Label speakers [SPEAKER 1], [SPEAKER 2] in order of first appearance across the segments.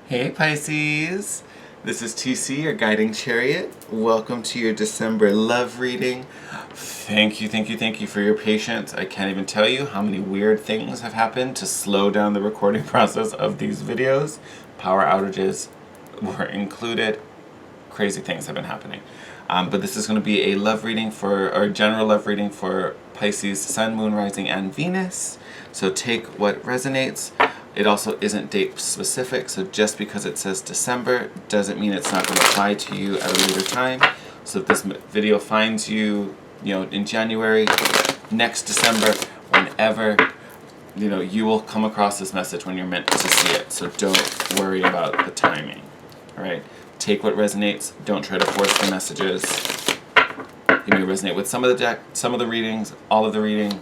[SPEAKER 1] Hey Pisces, this is TC, your guiding chariot. Welcome to your December love reading. Thank you for your patience. I can't even tell you how many weird things have happened to slow down the recording process of these videos. Power outages were included. Crazy things have been happening. But this is going to be a love reading or general love reading for Pisces, Sun, Moon, Rising, and Venus. So take what resonates. It also isn't date specific, so just because it says December doesn't mean it's not going to apply to you at a later time. So if this video finds you, in January, next December, whenever, you will come across this message when you're meant to see it. So don't worry about the timing. All right. Take what resonates. Don't try to force the messages. You may resonate with some of the deck, some of the readings, all of the reading.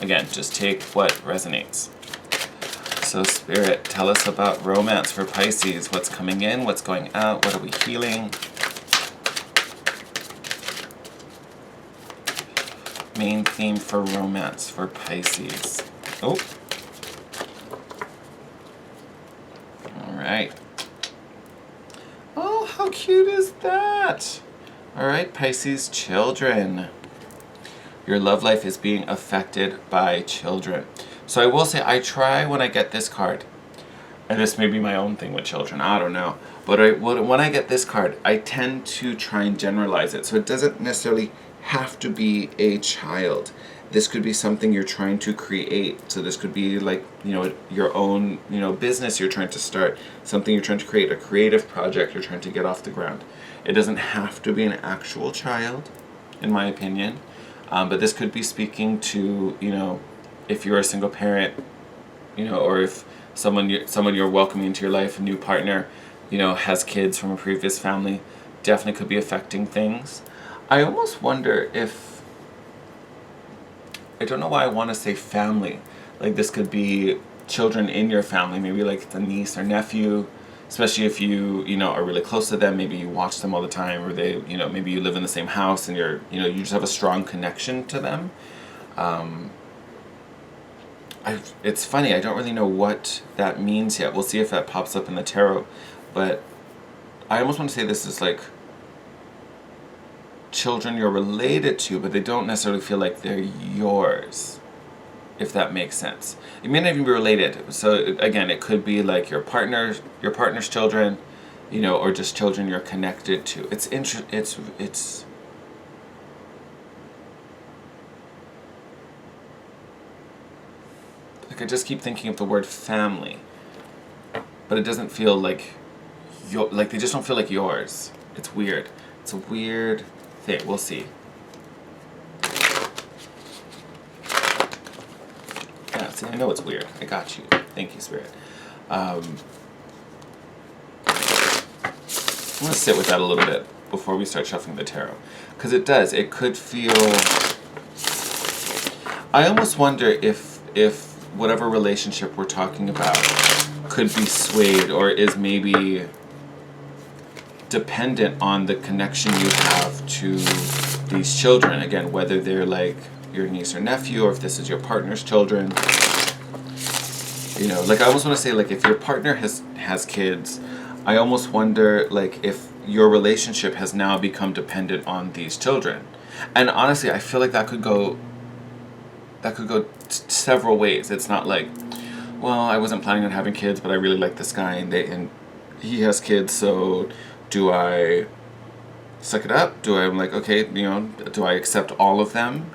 [SPEAKER 1] Again, just take what resonates. So Spirit, tell us about romance for Pisces. What's coming in? What's going out? What are we healing? Main theme for romance for Pisces. Oh. All right. Oh, how cute is that? All right, Pisces children. Your love life is being affected by children. So I will say, I try when I get this card, and this may be my own thing with children, I don't know, but when I get this card, I tend to try and generalize it. So it doesn't necessarily have to be a child. This could be something you're trying to create. So this could be like, your own, business you're trying to start, something you're trying to create, a creative project you're trying to get off the ground. It doesn't have to be an actual child, in my opinion. But this could be speaking to, if you're a single parent, or if someone you're welcoming into your life, a new partner, has kids from a previous family, definitely could be affecting things. I almost wonder if, I don't know why I want to say family. Like this could be children in your family, maybe like the niece or nephew, especially if you are really close to them. Maybe you watch them all the time, or they, maybe you live in the same house and you just have a strong connection to them. It's funny, I don't really know what that means yet. We'll see if that pops up in the tarot, but I almost want to say this is like children you're related to, but they don't necessarily feel like they're yours, if that makes sense. It may not even be related. So again, it could be like your partner's children, or just children you're connected to. It's like I just keep thinking of the word family, but it doesn't feel like like they just don't feel like yours. It's weird. It's a weird thing. We'll see. Yeah, see, I know it's weird. I got you. Thank you, Spirit. I'm going to sit with that a little bit before we start shuffling the tarot. Because it could feel... I almost wonder if whatever relationship we're talking about could be swayed or is maybe dependent on the connection you have to these children. Again, whether they're like your niece or nephew, or if this is your partner's children. Like I almost want to say, like, if your partner has kids, I almost wonder, like, if your relationship has now become dependent on these children. And honestly, I feel like that could go several ways. It's not like, well, I wasn't planning on having kids, but I really like this guy, and he has kids, so do I suck it up? Do I, like, okay, do I accept all of them,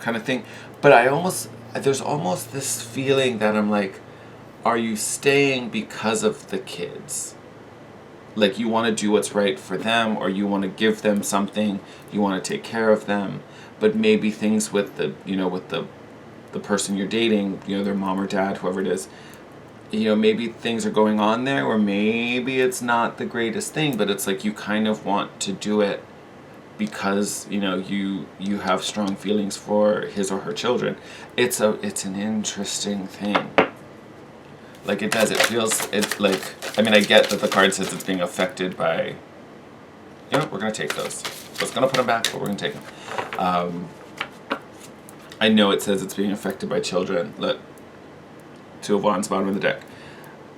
[SPEAKER 1] kind of thing? But there's almost this feeling that I'm like, are you staying because of the kids? Like, you want to do what's right for them, or you want to give them something, you want to take care of them, but maybe things with the person you're dating, their mom or dad, whoever it is, maybe things are going on there, or maybe it's not the greatest thing, but it's like you kind of want to do it because, you have strong feelings for his or her children. It's an interesting thing. Like, it feels, like, I mean, I get that the card says it's being affected by, we're going to take those. I was going to put them back, but we're going to take them. I know it says it's being affected by children. Two of Wands, bottom of the deck.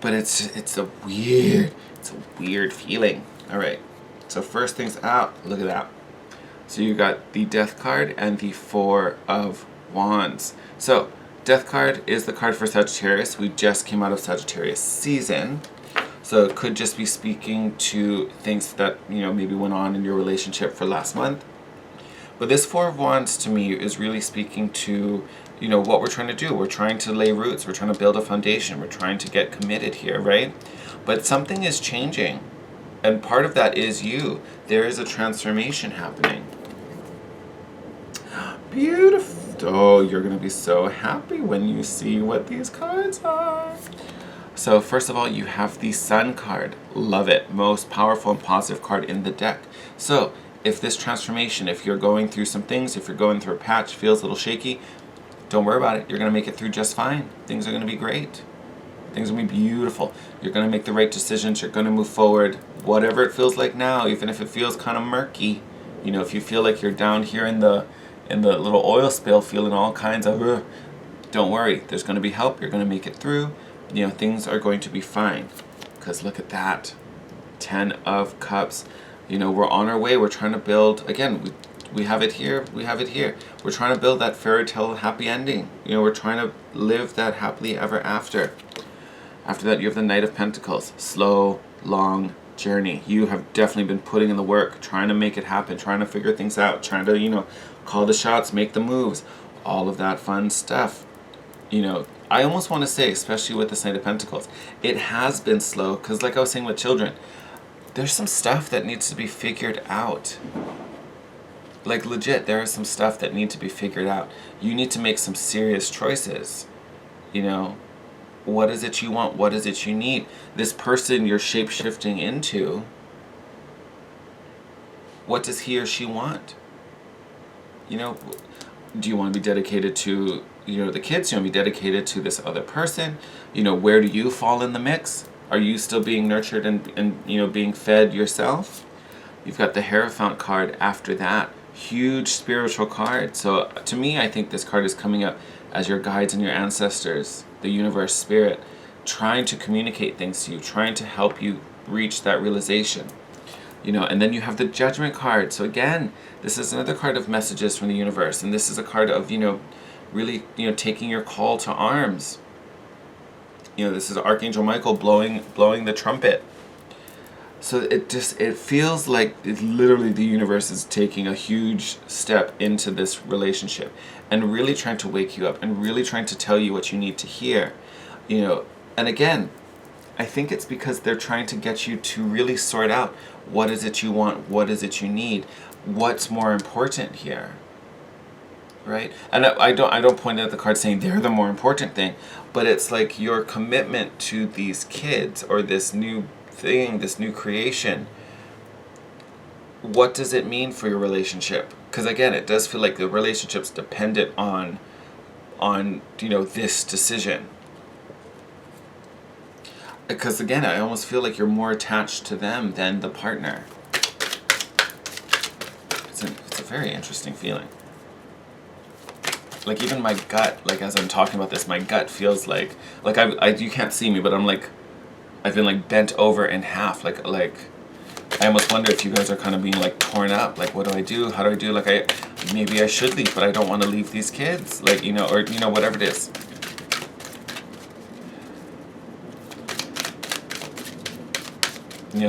[SPEAKER 1] But it's a weird feeling. All right. So first things out, look at that. So you got the Death card and the Four of Wands. So Death card is the card for Sagittarius. We just came out of Sagittarius season. So it could just be speaking to things that, maybe went on in your relationship for last month. But this Four of Wands to me is really speaking to, what we're trying to do. We're trying to lay roots. We're trying to build a foundation. We're trying to get committed here, right? But something is changing. And part of that is you. There is a transformation happening. Beautiful. Oh, you're going to be so happy when you see what these cards are. So first of all, you have the Sun card. Love it. Most powerful and positive card in the deck. So if this transformation, if you're going through some things, if you're going through a patch, feels a little shaky, don't worry about it. You're going to make it through just fine. Things are going to be great. Things are going to be beautiful. You're going to make the right decisions. You're going to move forward. Whatever it feels like now, even if it feels kind of murky, if you feel like you're down here in the little oil spill feeling all kinds of, don't worry. There's going to be help. You're going to make it through. Things are going to be fine. Because look at that. 10 of Cups. We're on our way. We're trying to build, again, we have it here. We have it here. We're trying to build that fairy tale happy ending. We're trying to live that happily ever after. After that, you have the Knight of Pentacles. Slow, long journey. You have definitely been putting in the work, trying to make it happen, trying to figure things out, trying to, call the shots, make the moves, all of that fun stuff. I almost want to say, especially with the Knight of Pentacles, it has been slow because like I was saying with children, there's some stuff that needs to be figured out. Like legit, there is some stuff that needs to be figured out. You need to make some serious choices. What is it you want? What is it you need? This person you're shape-shifting into, what does he or she want? Do you want to be dedicated to, the kids? Do you want to be dedicated to this other person? Where do you fall in the mix? Are you still being nurtured and being fed yourself? You've got the Hierophant card after that. Huge spiritual card. So to me, I think this card is coming up as your guides and your ancestors, the universe, spirit, trying to communicate things to you, trying to help you reach that realization. And then you have the Judgment card. So again, this is another card of messages from the universe. And this is a card of, really, taking your call to arms. This is Archangel Michael blowing the trumpet. So it feels like literally the universe is taking a huge step into this relationship and really trying to wake you up and really trying to tell you what you need to hear. And again, I think it's because they're trying to get you to really sort out what is it you want, what is it you need, what's more important here. Right? And I don't point at the card saying they're the more important thing, but it's like your commitment to these kids or this new thing, this new creation. What does it mean for your relationship? Because again, it does feel like the relationship's dependent on this decision. Because again, I almost feel like you're more attached to them than the partner. It's a very interesting feeling. Like even my gut, like as I'm talking about this, my gut feels like you can't see me, but I've been like bent over in half, like I almost wonder if you guys are kind of being like torn up, like what do I do? How do I do? Like maybe I should leave, but I don't want to leave these kids, like or whatever it is.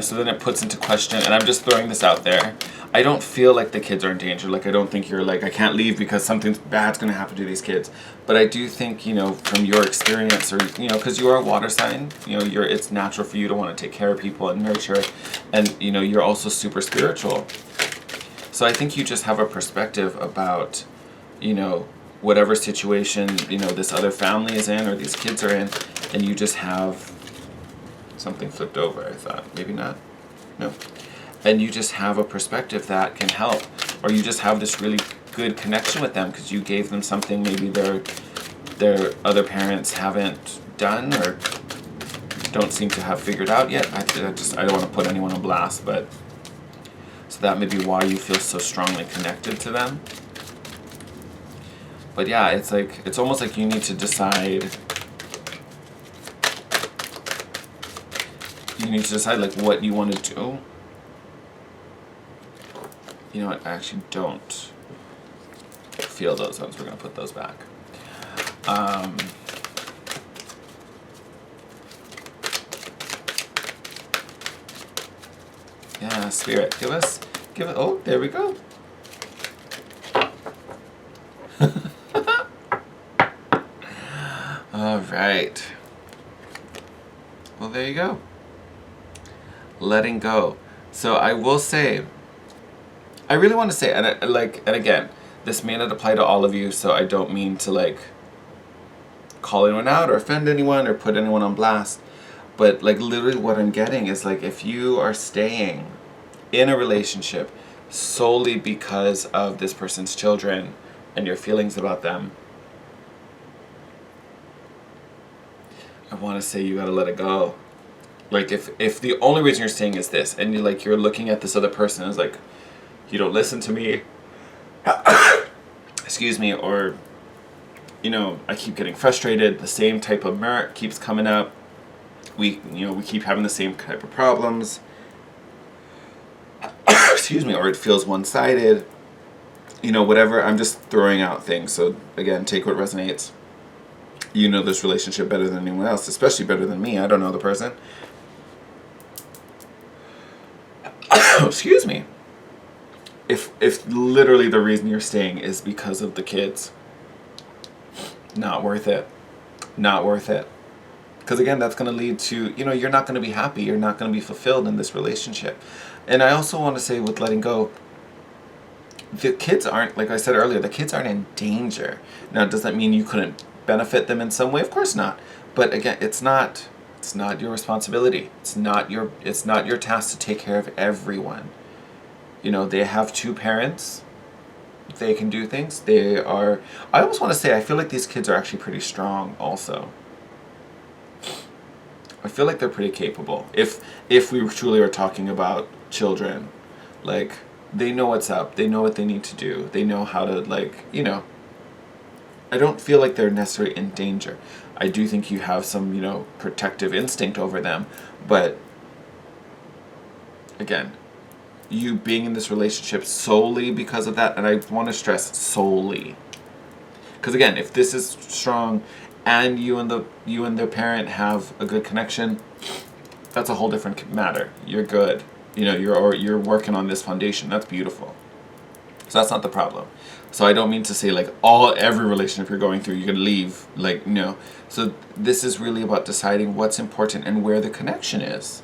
[SPEAKER 1] So then it puts into question, and I'm just throwing this out there, I don't feel like the kids are in danger. Like I don't think you're like, I can't leave because something bad's going to happen to these kids. But I do think, from your experience, or, because you are a water sign, it's natural for you to want to take care of people and nurture. And, you're also super spiritual. So I think you just have a perspective about, whatever situation, this other family is in or these kids are in. And you just have something flipped over, I thought. Maybe not. No. And you just have a perspective that can help, or you just have this really good connection with them because you gave them something maybe their other parents haven't done or don't seem to have figured out yet. I don't want to put anyone on blast, but so that may be why you feel so strongly connected to them. But yeah, it's almost like you need to decide You need to decide like what you want to do. You know what? I actually don't feel those ones. We're going to put those back. Yeah, Spirit, give it, oh, there we go. All right. Well, there you go. Letting go. So I will say, I really want to say, and again, this may not apply to all of you, so I don't mean to like call anyone out or offend anyone or put anyone on blast. But like literally what I'm getting is like if you are staying in a relationship solely because of this person's children and your feelings about them, I want to say you got to let it go. Like if the only reason you're staying is this, and you're looking at this other person as like, you don't listen to me, excuse me, or I keep getting frustrated, the same type of merit keeps coming up, we keep having the same type of problems, excuse me, or it feels one-sided, whatever. I'm just throwing out things, so again, take what resonates. You know this relationship better than anyone else, especially better than me. I don't know the person. Excuse me. If literally the reason you're staying is because of the kids, not worth it. Not worth it. Because again, that's going to lead to, you're not going to be happy. You're not going to be fulfilled in this relationship. And I also want to say with letting go, the kids aren't, like I said earlier, the kids aren't in danger. Now, does that mean you couldn't benefit them in some way? Of course not. But again, it's not your responsibility. It's not your task to take care of everyone. They have two parents. They can do things. I almost want to say, I feel like these kids are actually pretty strong also. I feel like they're pretty capable. If we truly are talking about children, like, they know what's up. They know what they need to do. They know how to, I don't feel like they're necessarily in danger. I do think you have some, protective instinct over them. But, again, you being in this relationship solely because of that, and I want to stress solely. Because, again, if this is strong and you and their parent have a good connection, that's a whole different matter. You're good. You're working on this foundation. That's beautiful. So that's not the problem. So I don't mean to say every relationship you're going through, you're going to leave. No. So this is really about deciding what's important and where the connection is.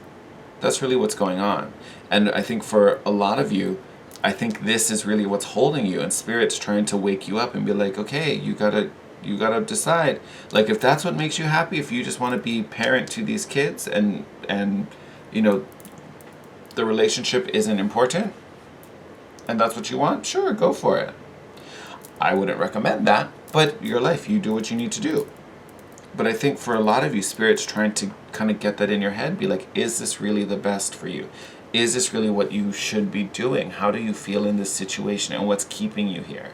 [SPEAKER 1] That's really what's going on. And I think for a lot of you, I think this is really what's holding you. And Spirit's trying to wake you up and be like, okay, you gotta decide. Like, if that's what makes you happy, if you just want to be parent to these kids and the relationship isn't important, and that's what you want, sure, go for it. I wouldn't recommend that, but your life, you do what you need to do. But I think for a lot of you, Spirit's trying to kind of get that in your head, be like, is this really the best for you? Is this really what you should be doing? How do you feel in this situation, and what's keeping you here?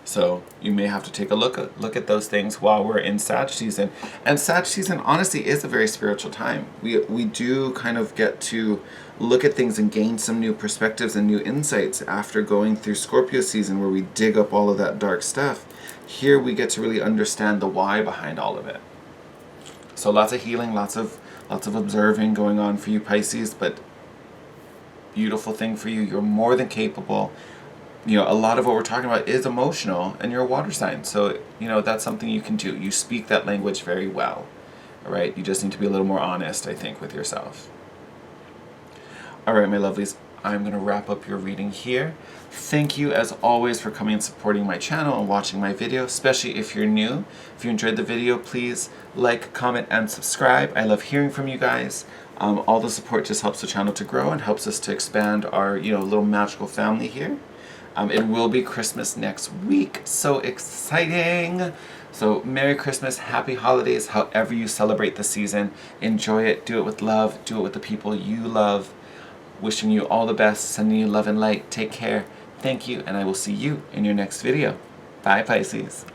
[SPEAKER 1] So you may have to take a look at those things while we're in Sag season. And Sag season, honestly, is a very spiritual time. We do kind of get to look at things and gain some new perspectives and new insights after going through Scorpio season, where we dig up all of that dark stuff. Here we get to really understand the why behind all of it. So lots of healing, lots of observing going on for you, Pisces, but beautiful thing for you. You're more than capable. A lot of what we're talking about is emotional, and you're a water sign. So, that's something you can do. You speak that language very well, all right? You just need to be a little more honest, I think, with yourself. All right, my lovelies, I'm going to wrap up your reading here. Thank you, as always, for coming and supporting my channel and watching my video, especially if you're new. If you enjoyed the video, please like, comment, and subscribe. I love hearing from you guys. All the support just helps the channel to grow and helps us to expand our, little magical family here. It will be Christmas next week. So exciting! So Merry Christmas, Happy Holidays, however you celebrate the season. Enjoy it, do it with love, do it with the people you love. Wishing you all the best, sending you love and light. Take care, thank you, and I will see you in your next video. Bye, Pisces.